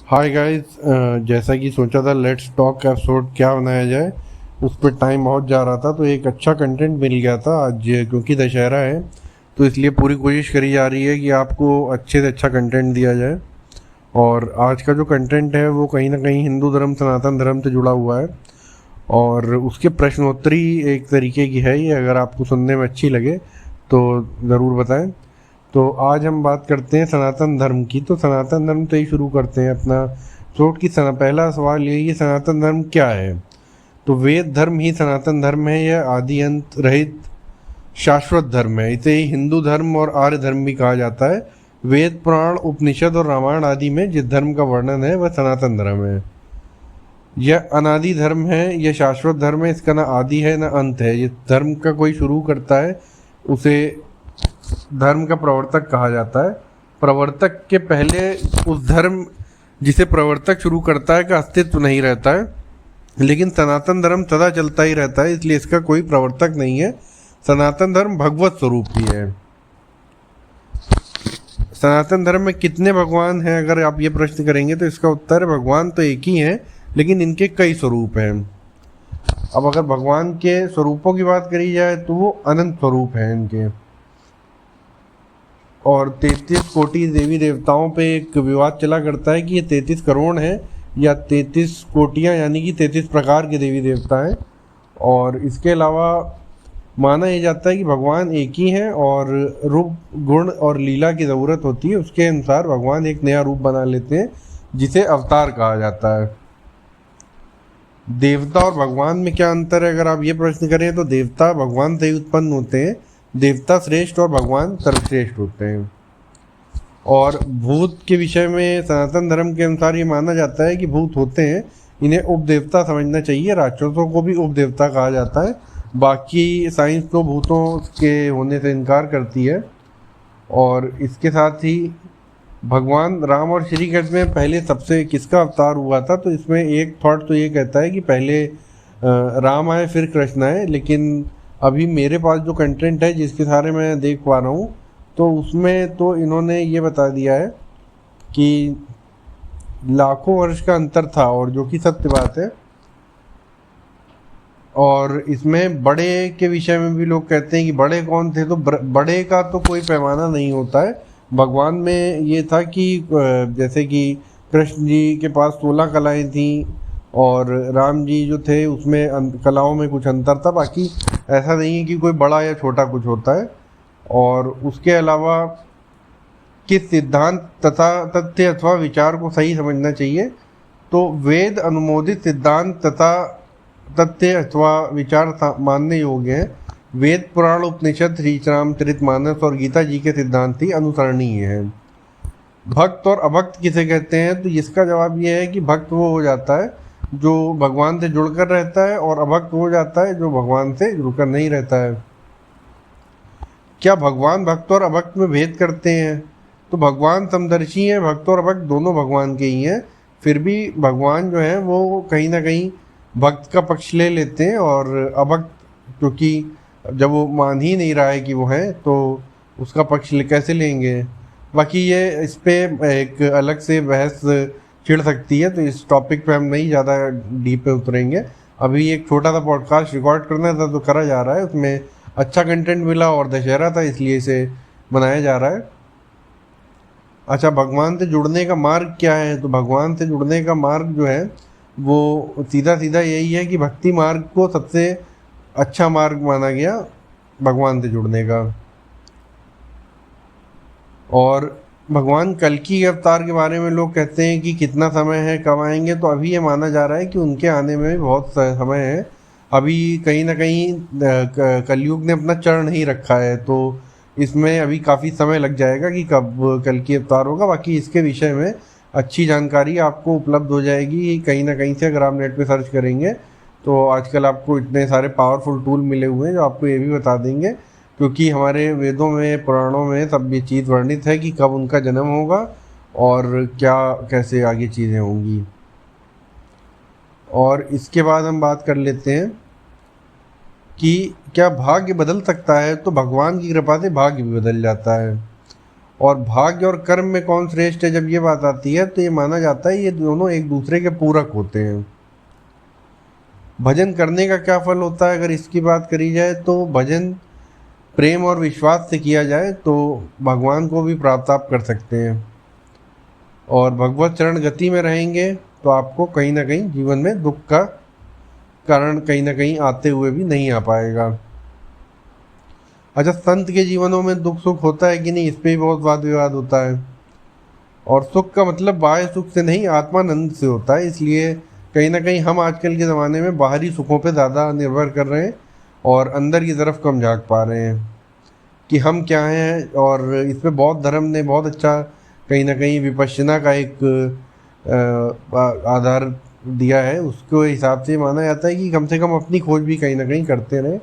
Hi guys. जैसा कि सोचा था लेट्स टॉक एपिसोड क्या बनाया जाए, उस पर टाइम बहुत जा रहा था तो एक अच्छा कंटेंट मिल गया था आज, क्योंकि दशहरा है तो इसलिए पूरी कोशिश करी जा रही है कि आपको अच्छे से अच्छा कंटेंट दिया जाए। और आज का जो कंटेंट है वो कहीं ना कहीं हिंदू धर्म सनातन धर्म से जुड़ा हुआ है और उसके प्रश्नोत्तरी एक तरीके की है ये। अगर आपको सुनने में अच्छी लगे तो ज़रूर बताएं। तो आज हम बात करते हैं सनातन धर्म की। तो सनातन धर्म से ही शुरू करते हैं अपना शोट की पहला सवाल यही है, सनातन धर्म क्या है? तो वेद धर्म ही सनातन धर्म है, यह आदि अंत रहित शाश्वत धर्म है। इसे ही हिंदू धर्म और आर्य धर्म भी कहा जाता है। वेद पुराण उपनिषद और रामायण आदि में जिस धर्म का वर्णन है वह सनातन धर्म है। यह अनादि धर्म है, यह शाश्वत धर्म है, इसका ना आदि है ना अंत है। ये धर्म का कोई शुरू करता है उसे धर्म का प्रवर्तक कहा जाता है। प्रवर्तक के पहले उस धर्म जिसे प्रवर्तक शुरू करता है का अस्तित्व नहीं रहता है, लेकिन सनातन धर्म सदा चलता ही रहता है, इसलिए इसका कोई प्रवर्तक नहीं है। सनातन धर्म भगवत स्वरूप की है। सनातन धर्म में कितने भगवान हैं, अगर आप ये प्रश्न करेंगे तो इसका उत्तर है भगवान तो एक ही हैं, लेकिन इनके कई स्वरूप हैं। अब अगर भगवान के स्वरूपों की बात करी जाए तो वो अनंत स्वरूप हैं इनके। और 33 कोटि देवी देवताओं पे एक विवाद चला करता है कि ये 33 करोड़ हैं या 33 कोटियाँ, यानी कि 33 प्रकार के देवी देवता हैं। और इसके अलावा माना यह जाता है कि भगवान एक ही हैं और रूप गुण और लीला की ज़रूरत होती है, उसके अनुसार भगवान एक नया रूप बना लेते हैं जिसे अवतार कहा जाता है। देवता और भगवान में क्या अंतर है, अगर आप ये प्रश्न करें तो देवता भगवान से ही उत्पन्न होते हैं। देवता श्रेष्ठ और भगवान सर्वश्रेष्ठ होते हैं। और भूत के विषय में सनातन धर्म के अनुसार ये माना जाता है कि भूत होते हैं, इन्हें उपदेवता समझना चाहिए। राक्षसों को भी उपदेवता कहा जाता है। बाकी साइंस तो भूतों के होने से इनकार करती है। और इसके साथ ही भगवान राम और श्री कृष्ण में पहले सबसे किसका अवतार हुआ था, तो इसमें एक थॉट तो ये कहता है कि पहले राम आए फिर कृष्ण आए। लेकिन अभी मेरे पास जो कंटेंट है जिसके सारे मैं देख पा रहा हूँ तो उसमें तो इन्होंने ये बता दिया है कि लाखों वर्ष का अंतर था, और जो कि सत्य बात है। और इसमें बड़े के विषय में भी लोग कहते हैं कि बड़े कौन थे, तो बड़े का तो कोई पैमाना नहीं होता है। भगवान में ये था कि जैसे कि कृष्ण जी के पास 16 कलाएं थीं और राम जी जो थे उसमें कलाओं में कुछ अंतर था। बाकी ऐसा नहीं है कि कोई बड़ा या छोटा कुछ होता है। और उसके अलावा किस सिद्धांत तथा तथ्य अथवा विचार को सही समझना चाहिए, तो वेद अनुमोदित सिद्धांत तथा तथ्य अथवा विचार मानने योग्य हैं। वेद पुराण उपनिषद श्री रामचरितमानस और गीता जी के सिद्धांत ही अनुसरणीय हैं। भक्त और अभक्त किसे कहते हैं, तो इसका जवाब ये है कि भक्त वो हो जाता है जो भगवान से जुड़कर रहता है, और अभक्त हो जाता है जो भगवान से जुड़कर नहीं रहता है। क्या भगवान भक्त और अभक्त में भेद करते हैं, तो भगवान समदर्शी हैं। भक्त और अभक्त दोनों भगवान के ही हैं। फिर भी भगवान जो है वो कहीं ना कहीं भक्त का पक्ष ले लेते हैं, और अभक्त क्योंकि जब वो मान ही नहीं रहा है कि वो है तो उसका पक्ष कैसे लेंगे। बाकी ये इस पर एक अलग से बहस छिड़ सकती है, तो इस टॉपिक पे हम नहीं ज़्यादा डीप पे उतरेंगे। अभी एक छोटा सा पॉडकास्ट रिकॉर्ड करना था तो करा जा रहा है, उसमें अच्छा कंटेंट मिला और दशहरा था इसलिए इसे बनाया जा रहा है। अच्छा, भगवान से जुड़ने का मार्ग क्या है, तो भगवान से जुड़ने का मार्ग जो है वो सीधा सीधा यही है कि भक्ति मार्ग को सबसे अच्छा मार्ग माना गया भगवान से जुड़ने का। और भगवान कल्कि के अवतार के बारे में लोग कहते हैं कि कितना समय है, कब आएंगे, तो अभी ये माना जा रहा है कि उनके आने में भी बहुत समय है। अभी कहीं ना कहीं कलयुग ने अपना चरण नहीं रखा है, तो इसमें अभी काफ़ी समय लग जाएगा कि कब कल्कि अवतार होगा। बाकी इसके विषय में अच्छी जानकारी आपको उपलब्ध हो जाएगी कहीं ना कहीं से, अगर आप नेट पे सर्च करेंगे तो आजकल आपको इतने सारे पावरफुल टूल मिले हुए हैं जो आपको ये भी बता देंगे, क्योंकि हमारे वेदों में पुराणों में सब ये चीज़ वर्णित है कि कब उनका जन्म होगा और क्या कैसे आगे चीज़ें होंगी। और इसके बाद हम बात कर लेते हैं कि क्या भाग्य बदल सकता है, तो भगवान की कृपा से भाग्य भी बदल जाता है। और भाग्य और कर्म में कौन श्रेष्ठ है, जब ये बात आती है तो ये माना जाता है ये दोनों एक दूसरे के पूरक होते हैं। भजन करने का क्या फल होता है, अगर इसकी बात करी जाए तो भजन प्रेम और विश्वास से किया जाए तो भगवान को भी प्राप्त आप कर सकते हैं। और भगवत चरण गति में रहेंगे तो आपको कहीं ना कहीं जीवन में दुख का कारण कहीं ना कहीं आते हुए भी नहीं आ पाएगा। अच्छा, संत के जीवनों में दुख सुख होता है कि नहीं, इस पे भी बहुत वाद विवाद होता है। और सुख का मतलब बाह्य सुख से नहीं, आत्मानंद से होता है। इसलिए कहीं ना कहीं हम आजकल के ज़माने में बाहरी सुखों पे ज़्यादा निर्भर कर रहे हैं और अंदर की तरफ कम झांक पा रहे हैं कि हम क्या हैं। और इसमें बौद्ध धर्म ने बहुत अच्छा कहीं ना कहीं विपश्यना का एक आधार दिया है। उसके हिसाब से माना जाता है कि कम से कम अपनी खोज भी कहीं ना कहीं करते रहें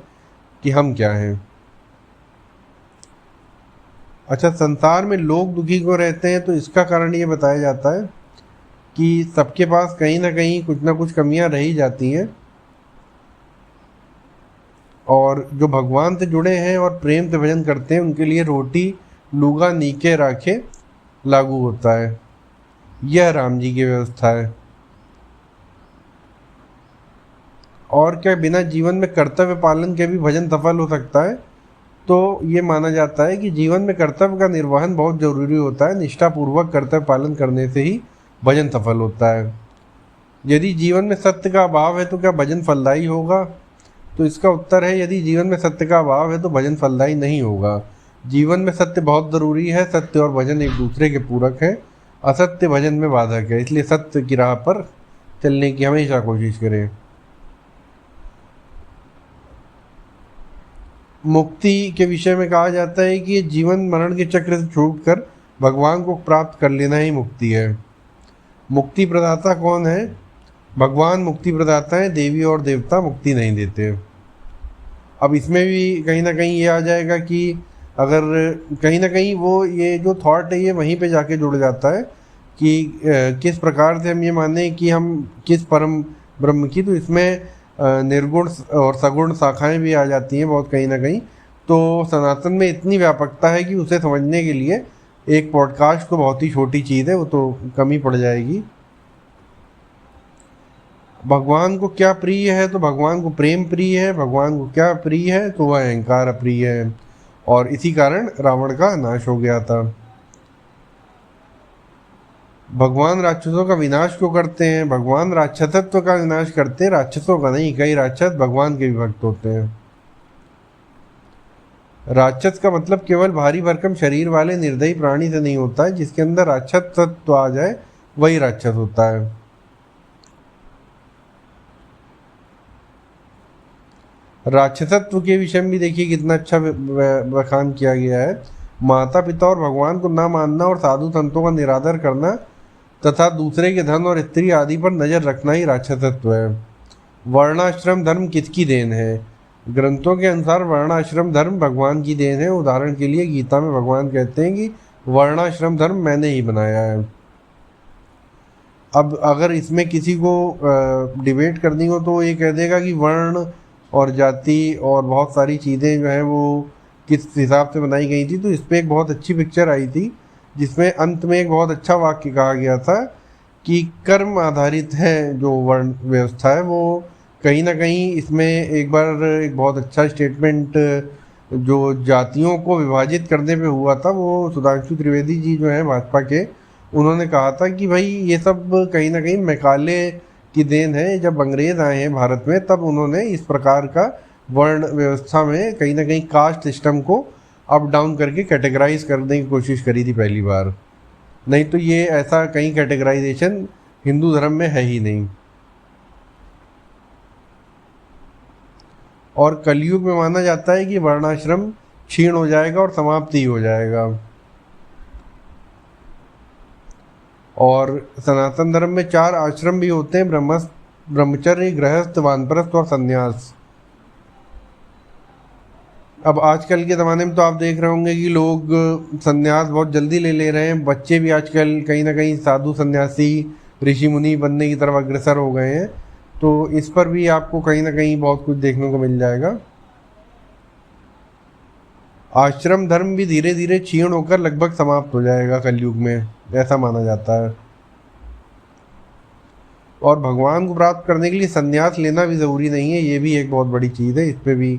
कि हम क्या हैं। अच्छा, संसार में लोग दुखी क्यों रहते हैं, तो इसका कारण ये बताया जाता है कि सबके पास कहीं ना कुछ कमियां रही जाती हैं। और जो भगवान से जुड़े हैं और प्रेम से भजन करते हैं उनके लिए रोटी लूगा नीके राखे लागू होता है। यह राम जी की व्यवस्था है। और क्या बिना जीवन में कर्तव्य पालन के भी भजन सफल हो सकता है, तो ये माना जाता है कि जीवन में कर्तव्य का निर्वहन बहुत जरूरी होता है। निष्ठापूर्वक कर्तव्य पालन करने से ही भजन सफल होता है। यदि जीवन में सत्य का अभाव है तो क्या भजन फलदायी होगा, तो इसका उत्तर है यदि जीवन में सत्य का अभाव है तो भजन फलदायी नहीं होगा। जीवन में सत्य बहुत ज़रूरी है। सत्य और भजन एक दूसरे के पूरक हैं। असत्य भजन में बाधक है। इसलिए सत्य की राह पर चलने की हमेशा कोशिश करें। मुक्ति के विषय में कहा जाता है कि जीवन मरण के चक्र से छूटकर भगवान को प्राप्त कर लेना ही मुक्ति है। मुक्ति प्रदाता कौन है? भगवान मुक्ति प्रदाता है। देवी और देवता मुक्ति नहीं देते। अब इसमें भी कहीं ना कहीं ये आ जाएगा कि अगर कहीं ना कहीं वो ये जो थॉट है ये वहीं पे जाके जुड़ जाता है कि किस प्रकार से हम ये माने कि हम किस परम ब्रह्म की, तो इसमें निर्गुण और सगुण शाखाएं भी आ जाती हैं बहुत कहीं ना कहीं। तो सनातन में इतनी व्यापकता है कि उसे समझने के लिए एक पॉडकास्ट तो बहुत ही छोटी चीज़ है, वो तो कम ही पड़ जाएगी। भगवान को क्या प्रिय है, तो भगवान को प्रेम प्रिय है। भगवान को क्या प्रिय है, तो वह अहंकार अप्रिय है। और इसी कारण रावण का नाश हो गया था। भगवान राक्षसों का विनाश क्यों करते हैं? भगवान राक्षसत्व का विनाश करते हैं, राक्षसों का नहीं। कई राक्षस भगवान के भी भक्त होते हैं। राक्षस का मतलब केवल भारी भरकम शरीर वाले निर्दयी प्राणी से नहीं होता है। जिसके अंदर राक्षस तत्व आ जाए वही राक्षस होता है। राक्षसत्व के विषय में भी देखिए कितना अच्छा बखान किया गया है। माता पिता और भगवान को ना मानना और साधु संतों का निरादर करना तथा दूसरे के धन और स्त्री आदि पर नजर रखना ही राक्षसत्व है। वर्णाश्रम धर्म किसकी देन है? ग्रंथों के अनुसार वर्णाश्रम धर्म भगवान की देन है। उदाहरण के लिए गीता में भगवान कहते हैं कि वर्णाश्रम धर्म मैंने ही बनाया है। अब अगर इसमें किसी को डिबेट करनी हो तो ये कह देगा कि वर्ण और जाति और बहुत सारी चीज़ें जो हैं वो किस हिसाब से बनाई गई थी। तो इस पर एक बहुत अच्छी पिक्चर आई थी जिसमें अंत में एक बहुत अच्छा वाक्य कहा गया था कि कर्म आधारित है जो वर्ण व्यवस्था है। वो कहीं ना कहीं इसमें एक बार एक बहुत अच्छा स्टेटमेंट जो जातियों को विभाजित करने पे हुआ था, वो सुधांशु त्रिवेदी जी जो हैं भाजपा के, उन्होंने कहा था कि भाई ये सब कहीं ना कहीं मैकाले की देन है। जब अंग्रेज आए हैं भारत में तब उन्होंने इस प्रकार का वर्ण व्यवस्था में कहीं ना कहीं कास्ट सिस्टम को अप डाउन करके कैटेगराइज करने की कोशिश करी थी पहली बार। नहीं तो ये ऐसा कहीं कैटेगराइजेशन हिंदू धर्म में है ही नहीं। और कलयुग में माना जाता है कि वर्णाश्रम क्षीण हो जाएगा और समाप्ति हो जाएगा। और सनातन धर्म में 4 आश्रम भी होते हैं, ब्रह्मचर्य, गृहस्थ, वानप्रस्थ और संन्यास। अब आजकल के ज़माने में तो आप देख रहे होंगे कि लोग संन्यास बहुत जल्दी ले रहे हैं। बच्चे भी आजकल कहीं ना कहीं साधु सन्यासी ऋषि मुनि बनने की तरफ अग्रसर हो गए हैं। तो इस पर भी आपको कहीं ना कहीं बहुत कुछ देखने को मिल जाएगा। आश्रम धर्म भी धीरे धीरे क्षीण होकर लगभग समाप्त हो जाएगा कलयुग में, ऐसा माना जाता है। और भगवान को प्राप्त करने के लिए संन्यास लेना भी ज़रूरी नहीं है, ये भी एक बहुत बड़ी चीज़ है। इस पे भी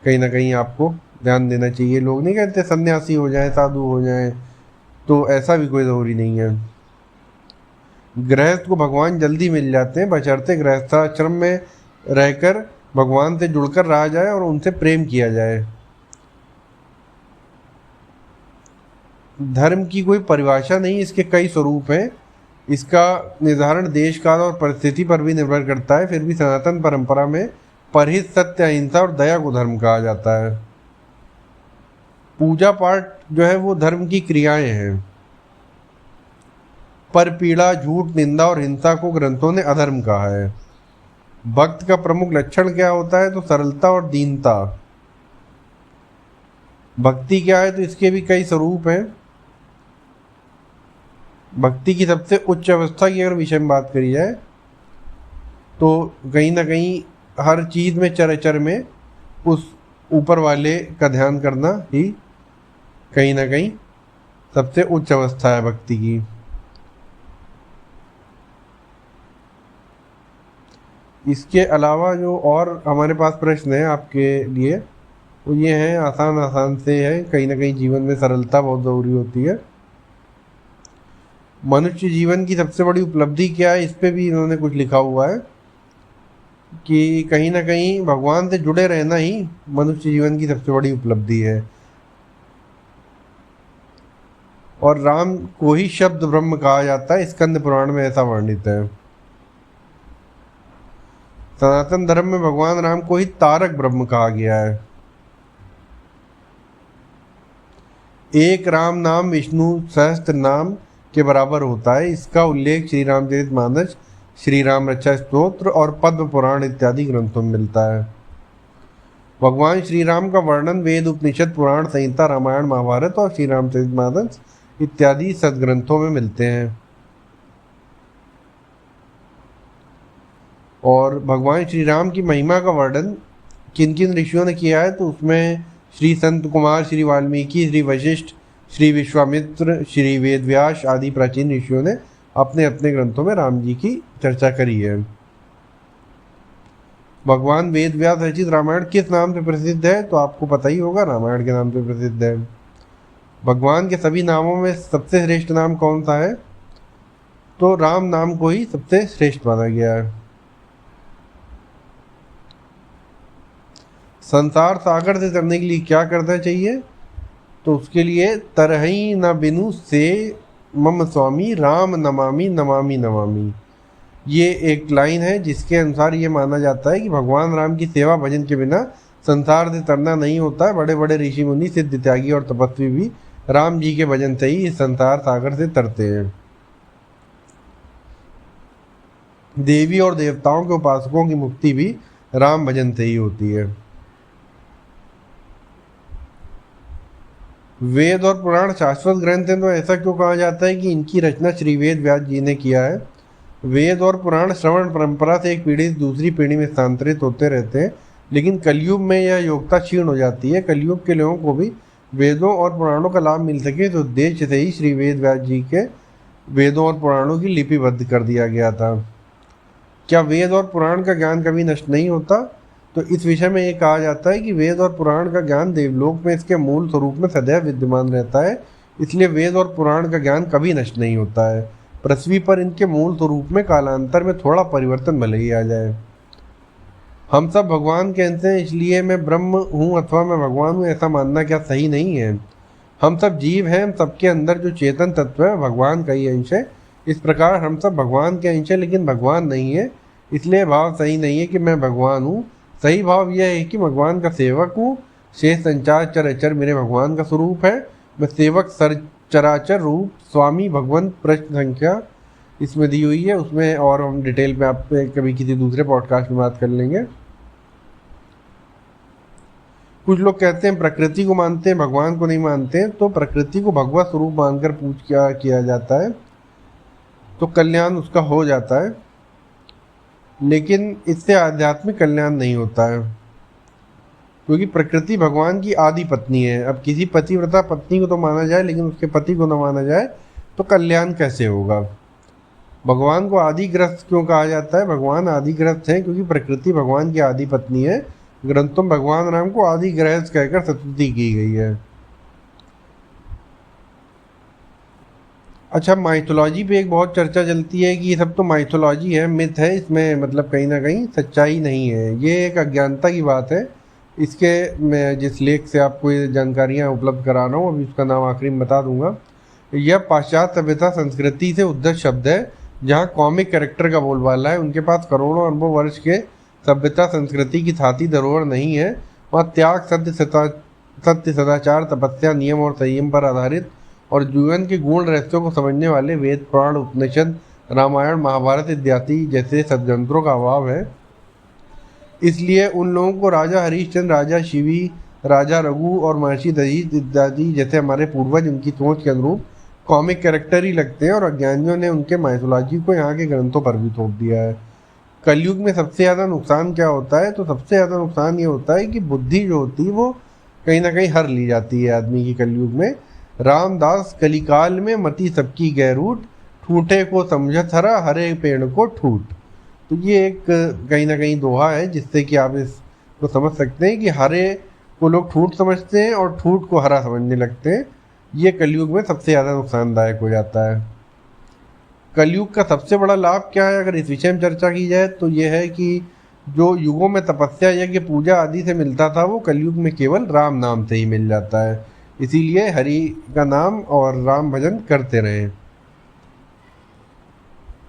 कहीं ना कहीं आपको ध्यान देना चाहिए। लोग नहीं कहते सन्यासी हो जाए, साधु हो जाए, तो ऐसा भी कोई ज़रूरी नहीं है। गृहस्थ को भगवान जल्दी मिल जाते हैं, बशर्ते गृहस्थाश्रम में रहकर भगवान से जुड़कर रहा जाए और उनसे प्रेम किया जाए। धर्म की कोई परिभाषा नहीं, इसके कई स्वरूप हैं। इसका निर्धारण देश काल और परिस्थिति पर भी निर्भर करता है। फिर भी सनातन परंपरा में परहित, सत्य, अहिंसा और दया को धर्म कहा जाता है। पूजा पाठ जो है वो धर्म की क्रियाएं हैं। पर पीड़ा, झूठ, निंदा और हिंसा को ग्रंथों ने अधर्म कहा है। भक्त का प्रमुख लक्षण क्या होता है? तो सरलता और दीनता। भक्ति क्या है? तो इसके भी कई स्वरूप हैं। भक्ति की सबसे उच्च अवस्था की अगर विषय में बात करी जाए तो कहीं ना कहीं हर चीज़ में, चर में उस ऊपर वाले का ध्यान करना ही कहीं ना कहीं सबसे उच्च अवस्था है भक्ति की। इसके अलावा जो और हमारे पास प्रश्न है आपके लिए वो ये हैं, आसान आसान से है। कहीं ना कहीं जीवन में सरलता बहुत ज़रूरी होती है। मनुष्य जीवन की सबसे बड़ी उपलब्धि क्या है? इस पे भी इन्होंने कुछ लिखा हुआ है कि कहीं ना कहीं भगवान से जुड़े रहना ही मनुष्य जीवन की सबसे बड़ी उपलब्धि है। और राम को ही शब्द ब्रह्म कहा जाता है, स्कंद पुराण में ऐसा वर्णित है। सनातन धर्म में भगवान राम को ही तारक ब्रह्म कहा गया है। एक राम नाम विष्णु सहस्त्र नाम के बराबर होता है। इसका उल्लेख श्री रामचरितमानस, श्री राम रक्षा स्तोत्र और पद्म पुराण इत्यादि ग्रंथों में मिलता है। भगवान श्री राम का वर्णन वेद, उपनिषद, पुराण संहिता, रामायण, महाभारत और श्री रामचरितमानस इत्यादि सदग्रंथों में मिलते हैं। और भगवान श्री राम की महिमा का वर्णन किन किन ऋषियों ने किया है? तो उसमें श्री संत कुमार, श्री वाल्मीकि, श्री वशिष्ठ, श्री विश्वामित्र, श्री वेदव्यास आदि प्राचीन ऋषियों ने अपने अपने ग्रंथों में राम जी की चर्चा करी है। भगवान वेदव्यास रचित रामायण किस नाम से प्रसिद्ध है? तो आपको पता ही होगा, रामायण के नाम से प्रसिद्ध है। भगवान के सभी नामों में सबसे श्रेष्ठ नाम कौन सा है? तो राम नाम को ही सबसे श्रेष्ठ माना गया है। संसार सागर से तरने के लिए क्या करना चाहिए? तो उसके लिए तरही न बिनु से मम स्वामी राम नमामि नमामि नमामि, ये एक लाइन है जिसके अनुसार ये माना जाता है कि भगवान राम की सेवा भजन के बिना संसार से तरना नहीं होता है। बड़े बड़े ऋषि मुनि, सिद्ध, त्यागी और तपस्वी भी राम जी के भजन से ही इस संसार सागर से तरते हैं। देवी और देवताओं के उपासकों की मुक्ति भी राम भजन से ही होती है। वेद और पुराण शाश्वत ग्रंथ हैं, तो ऐसा क्यों कहा जाता है कि इनकी रचना श्री वेद व्यास जी ने किया है? वेद और पुराण श्रवण परंपरा से एक पीढ़ी से दूसरी पीढ़ी में स्थानांतरित होते रहते हैं, लेकिन कलयुग में यह योग्यता क्षीण हो जाती है। कलयुग के लोगों को भी वेदों और पुराणों का लाभ मिल सके, तो उद्देश्य से ही श्री वेद व्यास जी के वेदों और पुराणों की लिपिबद्ध कर दिया गया था। क्या वेद और पुराण का ज्ञान कभी नष्ट नहीं होता? तो इस विषय में ये कहा जाता है कि वेद और पुराण का ज्ञान देवलोक में इसके मूल स्वरूप में सदैव विद्यमान रहता है, इसलिए वेद और पुराण का ज्ञान कभी नष्ट नहीं होता है। पृथ्वी पर इनके मूल स्वरूप में कालांतर में थोड़ा परिवर्तन भले ही आ जाए। हम सब भगवान के अंश हैं, इसलिए मैं ब्रह्म हूँ अथवा मैं भगवान हूँ ऐसा मानना क्या सही नहीं है? हम सब जीव हैं, हम सबके अंदर जो चेतन तत्व है भगवान का ही अंश है। इस प्रकार हम सब भगवान के अंश है लेकिन भगवान नहीं है, इसलिए भाव सही नहीं है कि मैं भगवान हूँ। सही भाव यह है कि भगवान का सेवक हूँ। शेष संचार चराचर मेरे भगवान का स्वरूप है। मैं सेवक सर चराचर रूप स्वामी भगवंत। प्रश्न संख्या इसमें दी हुई है, उसमें और हम डिटेल में आप कभी किसी दूसरे पॉडकास्ट में बात कर लेंगे। कुछ लोग कहते हैं प्रकृति को मानते हैं, भगवान को नहीं मानते हैं। तो प्रकृति को भगवत स्वरूप मानकर पूजा किया जाता है तो कल्याण उसका हो जाता है, लेकिन इससे आध्यात्मिक कल्याण नहीं होता है। क्योंकि प्रकृति भगवान की आदि पत्नी है। अब किसी पतिव्रता पत्नी को तो माना जाए, लेकिन उसके पति को न माना जाए तो कल्याण कैसे होगा। भगवान को आदिग्रस्त क्यों कहा जाता है? भगवान आदिग्रस्त हैं क्योंकि प्रकृति भगवान की आदि पत्नी है। ग्रंथों में भगवान राम को आदिग्रस्त कहकर स्तुति की गई है। अच्छा, माइथोलॉजी पे एक बहुत चर्चा चलती है कि ये सब तो माइथोलॉजी है, मिथ है, इसमें मतलब कहीं ना कहीं सच्चाई नहीं है। ये एक अज्ञानता की बात है। इसके मैं जिस लेख से आपको ये जानकारियाँ उपलब्ध करा रहा हूँ, अभी उसका नाम आखिरी में बता दूंगा। यह पाश्चात्य सभ्यता संस्कृति से उद्धत शब्द है, जहाँ कॉमिक कैरेक्टर का बोलबाला है। उनके पास करोड़ों अरबों वर्ष के सभ्यता संस्कृति की थाती धरोहर नहीं है। वहाँ त्याग, सत्य, सदाचार, तपस्या, नियम और संयम पर आधारित और जीवन के गुण रहस्यों को समझने वाले वेद, पुराण, उपनिषद, रामायण, महाभारत इत्यादि जैसे सदग्रंथों का अभाव है। इसलिए उन लोगों को राजा हरिश्चंद्र, राजा शिवी, राजा रघु और महर्षि दधीच इत्यादि जैसे हमारे पूर्वज उनकी सोच के अनुरूप कॉमिक कैरेक्टर ही लगते हैं, और अज्ञानियों ने उनके माइथोलॉजी को यहाँ के ग्रंथों पर भी थोप दिया है। कलयुग में सबसे ज़्यादा नुकसान क्या होता है? तो सबसे ज़्यादा नुकसान ये होता है कि बुद्धि जो होती है वो कहीं ना कहीं हर ली जाती है आदमी की कलयुग में। रामदास कलिकाल में मति सबकी गैरूट, ठूठे को समझत हरा, हरे पेड़ को ठूट। तो ये एक कहीं ना कहीं दोहा है जिससे कि आप इसको समझ सकते हैं कि हरे को लोग ठूठ समझते हैं और ठूठ को हरा समझने लगते हैं। ये कलयुग में सबसे ज़्यादा नुकसानदायक हो जाता है। कलयुग का सबसे बड़ा लाभ क्या है? अगर इस विषय में चर्चा की जाए तो यह है कि जो युगों में तपस्या, यज्ञ, पूजा आदि से मिलता था वो कलयुग में केवल राम नाम से ही मिल जाता है। इसीलिए हरि का नाम और राम भजन करते रहें।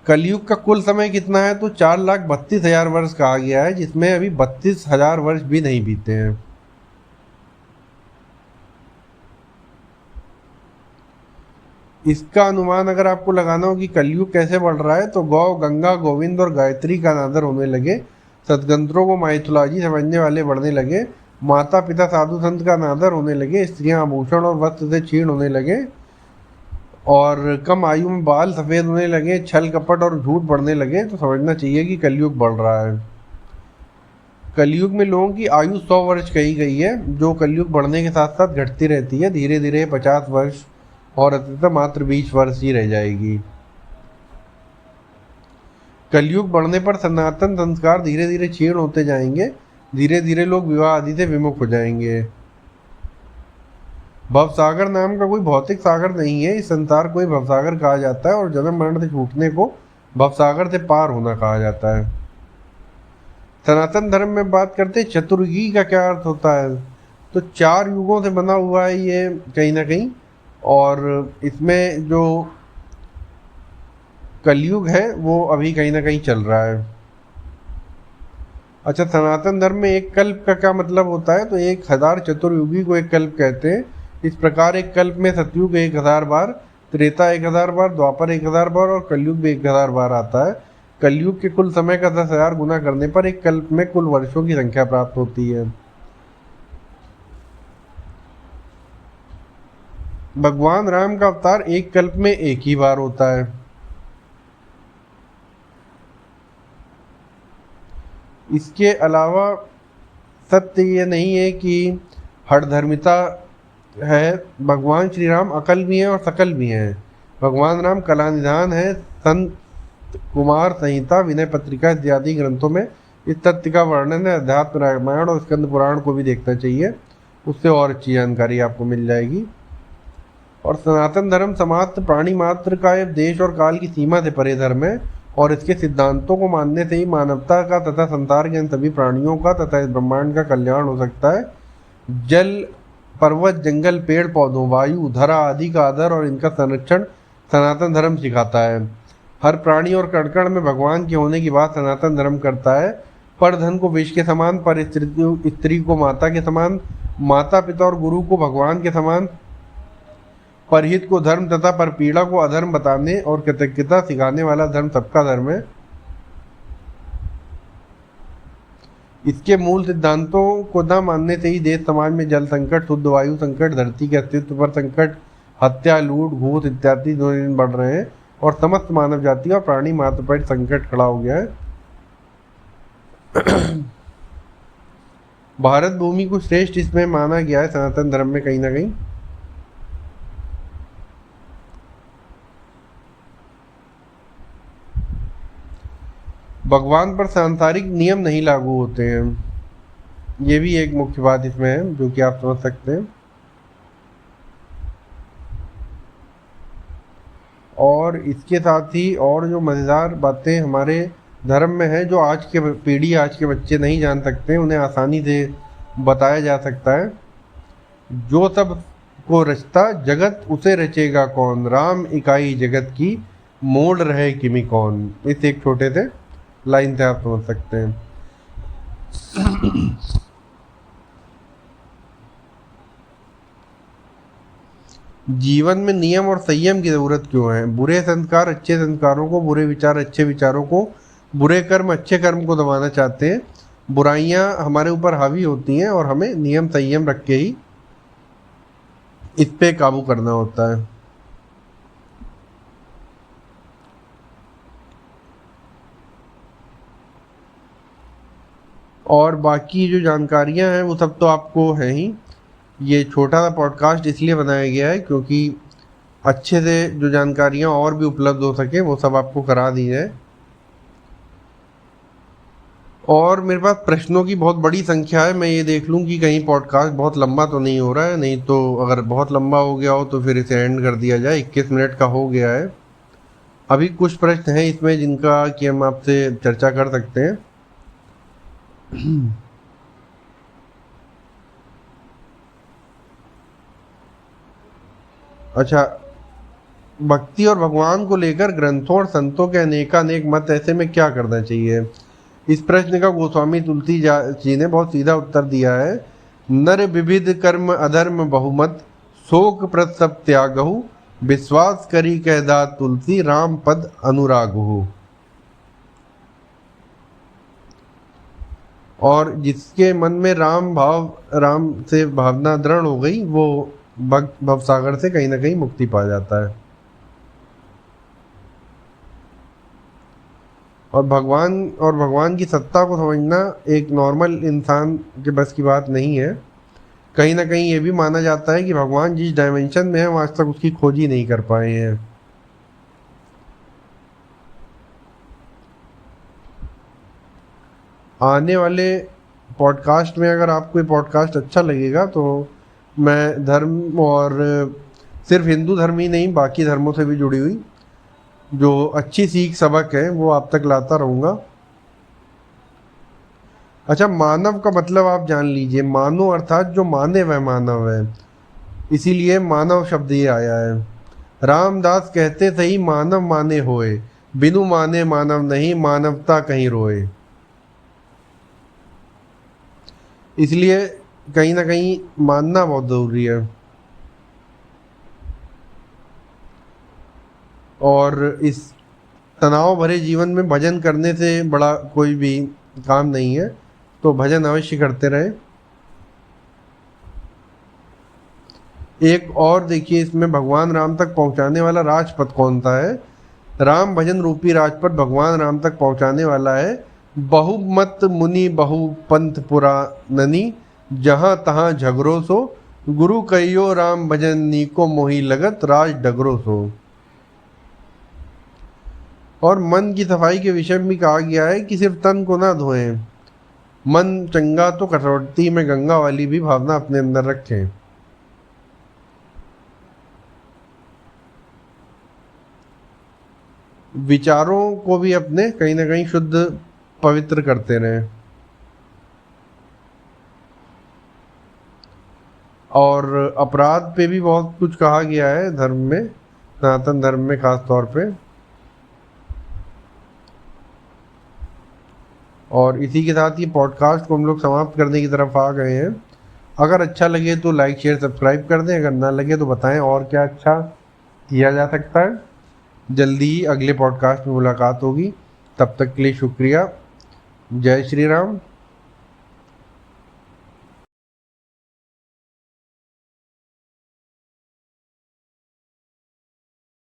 कलयुग का कुल समय कितना है? तो 4,32,000 वर्ष कहा गया है, जिसमें अभी 32,000 वर्ष भी नहीं बीते हैं। इसका अनुमान अगर आपको लगाना हो कि कलयुग कैसे बढ़ रहा है, तो गौ, गंगा, गोविंद और गायत्री का अनादर होने लगे, सदग्रंथों को माइथोलॉजी समझने वाले बढ़ने लगे, माता पिता साधु संत का अनादर होने लगे, स्त्रियां आभूषण और वस्त्र से क्षीण होने लगे, और कम आयु में बाल सफ़ेद होने लगे, छल कपट और झूठ बढ़ने लगे, तो समझना चाहिए कि कलयुग बढ़ रहा है। कलयुग में लोगों की आयु 100 वर्ष कही गई है, जो कलयुग बढ़ने के साथ साथ घटती रहती है। धीरे धीरे 50 वर्ष और अंततः मात्र 20 वर्ष ही रह जाएगी। कलयुग बढ़ने पर सनातन संस्कार धीरे धीरे क्षीण होते जाएंगे। धीरे धीरे लोग विवाह आदि से विमुख हो जाएंगे। भवसागर नाम का कोई भौतिक सागर नहीं है। इस संसार को ही भवसागर कहा जाता है और जन्म मरण से छूटने को भवसागर से पार होना कहा जाता है। सनातन धर्म में बात करते हैं चतुर्युगी का क्या अर्थ होता है? तो 4 युगों से बना हुआ है ये कहीं ना कहीं, और इसमें जो कलयुग है वो अभी कहीं ना कहीं चल रहा है। अच्छा, सनातन धर्म में एक कल्प का क्या मतलब होता है? तो 1000 चतुर्युगी को एक कल्प कहते हैं। इस प्रकार एक कल्प में सतयुग 1000 बार, त्रेता 1000 बार, द्वापर 1000 बार और कलयुग भी 1000 बार आता है। कलयुग के कुल समय का 10,000 गुना करने पर एक कल्प में कुल वर्षों की संख्या प्राप्त होती है। भगवान राम का अवतार एक कल्प में एक ही बार होता है। इसके अलावा सत्य ये नहीं है कि हठधर्मिता है। भगवान श्री राम अकल भी हैं और सकल भी हैं। भगवान राम कलानिधान है। संत कुमार संहिता, विनय पत्रिका इत्यादि ग्रंथों में इस तथ्य का वर्णन है। अध्यात्म रामायण और स्कंद पुराण को भी देखना चाहिए, उससे और अच्छी जानकारी आपको मिल जाएगी। और सनातन धर्म समाप्त प्राणी मात्र का एक देश और काल की सीमा से परे धर्म है, और इसके सिद्धांतों को मानने से ही मानवता का तथा संसार के सभी प्राणियों का तथा इस ब्रह्मांड का कल्याण हो सकता है। जल, पर्वत, जंगल, पेड़ पौधों, वायु, धरा आदि का आदर और इनका संरक्षण सनातन धर्म सिखाता है। हर प्राणी और कण कण में भगवान के होने की बात सनातन धर्म करता है। पर धन को विष के समान, पर स्त्री को माता के समान, माता पिता और गुरु को भगवान के समान, परहित को धर्म तथा पर पीड़ा को अधर्म बताने और कृतज्ञता सिखाने वाला धर्म सबका धर्म है। इसके मूल सिद्धांतों को न मानने से ही देश समाज में जल संकट, शुद्ध वायु संकट, धरती के अस्तित्व पर संकट, हत्या, लूट, घूस इत्यादि दिन बढ़ रहे हैं और समस्त मानव जाति और प्राणी मात्र पर संकट खड़ा हो गया है। भारत भूमि को श्रेष्ठ इसमें माना गया है सनातन धर्म में कहीं ना कहीं। भगवान पर सांसारिक नियम नहीं लागू होते हैं, ये भी एक मुख्य बात इसमें है जो कि आप समझ सकते हैं। और इसके साथ ही और जो मज़ेदार बातें हमारे धर्म में है जो आज के पीढ़ी, आज के बच्चे नहीं जान सकते, उन्हें आसानी से बताया जा सकता है। जो सब को रचता जगत उसे रचेगा कौन, राम इकाई जगत की मोड़ रहे किमी कौन। इस एक छोटे से लाइन से आप समझ सकते हैं। जीवन में नियम और संयम की जरूरत क्यों है? बुरे संस्कार अच्छे संस्कारों को, बुरे विचार अच्छे विचारों को, बुरे कर्म अच्छे कर्म को दबाना चाहते हैं। बुराइयां हमारे ऊपर हावी होती हैं और हमें नियम संयम रख के ही इस पे काबू करना होता है। और बाकी जो जानकारियां हैं वो सब तो आपको है ही। ये छोटा सा पॉडकास्ट इसलिए बनाया गया है क्योंकि अच्छे से जो जानकारियां और भी उपलब्ध हो सके वो सब आपको करा दी जाए। और मेरे पास प्रश्नों की बहुत बड़ी संख्या है, मैं ये देख लूँ कि कहीं पॉडकास्ट बहुत लंबा तो नहीं हो रहा है, नहीं तो अगर बहुत लंबा हो गया हो तो फिर इसे एंड कर दिया जाए। 21 मिनट का हो गया है। अभी कुछ प्रश्न हैं इसमें जिनका कि हम आपसे चर्चा कर सकते हैं। अच्छा, भक्ति और भगवान को लेकर ग्रंथों और संतों के अनेकानेक मत, ऐसे में क्या करना चाहिए? इस प्रश्न का गोस्वामी तुलसी जी ने बहुत सीधा उत्तर दिया है। नर विविध कर्म अधर्म बहुमत, शोक प्रद सब त्यागहु, विश्वास करी कह दात तुलसी, राम पद अनुरागहु। और जिसके मन में राम से भावना दृढ़ हो गई वो भवसागर से कहीं ना कहीं मुक्ति पा जाता है। और भगवान की सत्ता को समझना एक नॉर्मल इंसान के बस की बात नहीं है। कहीं ना कहीं ये भी माना जाता है कि भगवान जिस डायमेंशन में है वो आज तक उसकी खोज ही नहीं कर पाए हैं। आने वाले पॉडकास्ट में अगर आपको ये पॉडकास्ट अच्छा लगेगा तो मैं धर्म और सिर्फ हिंदू धर्म ही नहीं बाकी धर्मों से भी जुड़ी हुई जो अच्छी सीख सबक है वो आप तक लाता रहूँगा। अच्छा, मानव का मतलब आप जान लीजिए। मानो अर्थात जो माने वह मानव है, इसीलिए मानव शब्द ये आया है। रामदास कहते सही मानव माने होए, बिनु माने मानव नहीं, मानवता कहीं रोए। इसलिए कहीं ना कहीं मानना बहुत ज़रूरी है। और इस तनाव भरे जीवन में भजन करने से बड़ा कोई भी काम नहीं है, तो भजन अवश्य करते रहें। एक और देखिए, इसमें भगवान राम तक पहुंचाने वाला राजपथ कौन सा है? राम भजन रूपी राजपथ भगवान राम तक पहुंचाने वाला है। बहुमत मुनि बहुपंथ पुराननी, जहां तहां झगड़ो सो, गुरु कहियो राम भजन नीको मोही लगत, राज डगरो सो। और मन की सफाई के विषय में भी कहा गया है कि सिर्फ तन को ना धोएं, मन चंगा तो कसौटी में गंगा वाली भी भावना अपने अंदर रखें। विचारों को भी अपने कहीं ना कहीं शुद्ध पवित्र करते रहें। और अपराध पे भी बहुत कुछ कहा गया है धर्म में, सनातन धर्म में खास तौर पे। और इसी के साथ ये पॉडकास्ट को हम लोग समाप्त करने की तरफ आ गए हैं। अगर अच्छा लगे तो लाइक शेयर सब्सक्राइब कर दें, अगर ना लगे तो बताएं और क्या अच्छा किया जा सकता है। जल्दी ही अगले पॉडकास्ट में मुलाकात होगी, तब तक के लिए शुक्रिया। जय श्री राम।